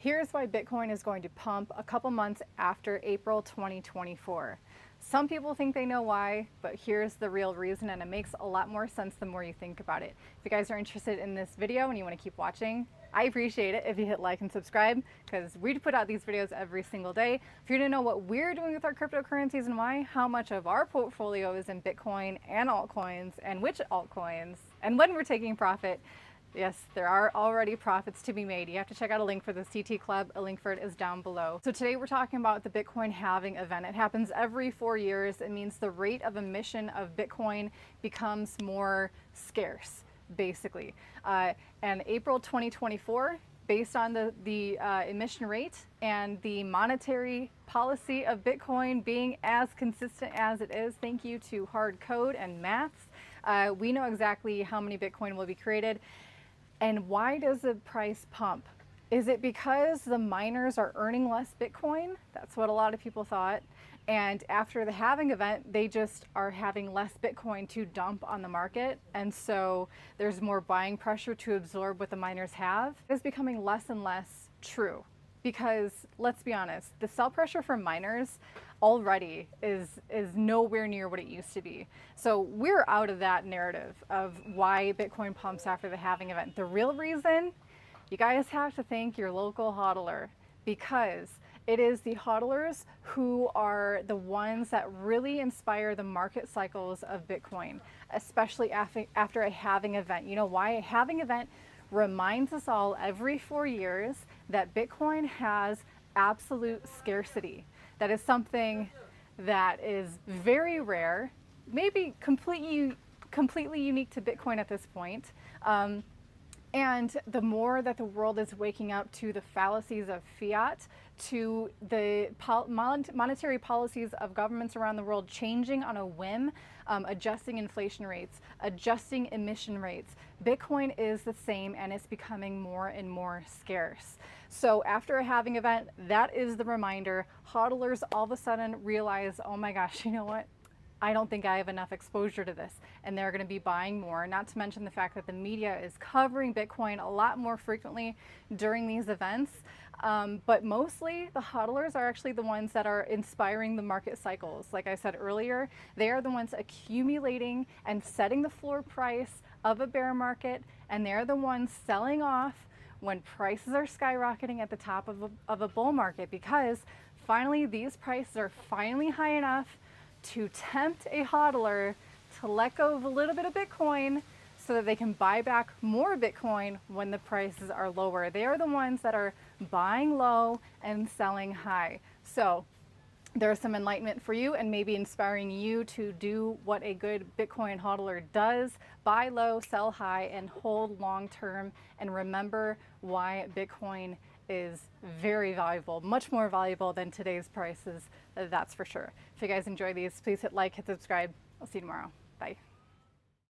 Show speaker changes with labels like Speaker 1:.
Speaker 1: Here's why Bitcoin is going to pump a couple months after April 2024. Some people think they know why, but here's the real reason, and it makes a lot more sense the more you think about it. If you guys are interested in this video and you want to keep watching, I appreciate it if you hit like and subscribe, because we put out these videos every single day. If you're to know what we're doing with our cryptocurrencies and why, how much of our portfolio is in Bitcoin and altcoins, and which altcoins, and when we're taking profit, yes, there are already profits to be made. You have to check out a link for the CT Club. A link for it is down below. So today we're talking about the Bitcoin halving event. It happens every 4 years. It means the rate of emission of Bitcoin becomes more scarce, basically. And April 2024, based on the emission rate and the monetary policy of Bitcoin being as consistent as it is, thank you to hard code and maths, we know exactly how many Bitcoin will be created. And why does the price pump? Is it because the miners are earning less Bitcoin? That's what a lot of people thought. And after the halving event, they just are having less Bitcoin to dump on the market. And so there's more buying pressure to absorb what the miners have. It's becoming less and less true. Because let's be honest, the sell pressure for miners already is nowhere near what it used to be. So we're out of that narrative of why Bitcoin pumps after the halving event. The real reason, you guys have to thank your local hodler, because it is the hodlers who are the ones that really inspire the market cycles of Bitcoin, especially after a halving event. You know why? A halving event reminds us all every 4 years that Bitcoin has absolute scarcity. That is something that is very rare, maybe completely unique to Bitcoin at this point. And the more that the world is waking up to the fallacies of fiat, to the monetary policies of governments around the world changing on a whim, adjusting inflation rates, adjusting emission rates, Bitcoin is the same, and it's becoming more and more scarce. So after a halving event, that is the reminder. Hodlers all of a sudden realize, oh my gosh, you know what? I don't think I have enough exposure to this, and they're going to be buying more. Not to mention the fact that the media is covering Bitcoin a lot more frequently during these events. But mostly the hodlers are actually the ones that are inspiring the market cycles. Like I said earlier, they are the ones accumulating and setting the floor price of a bear market, and they're the ones selling off when prices are skyrocketing at the top of a bull market, because finally these prices are finally high enough to tempt a hodler to let go of a little bit of Bitcoin so that they can buy back more Bitcoin when the prices are lower. They are the ones that are buying low and selling high. So there's some enlightenment for you, and maybe inspiring you to do what a good Bitcoin hodler does: buy low, sell high, and hold long term. And remember why Bitcoin is very valuable, much more valuable than today's prices, that's for sure. If you guys enjoy these, please hit like, hit subscribe. I'll see you tomorrow. Bye.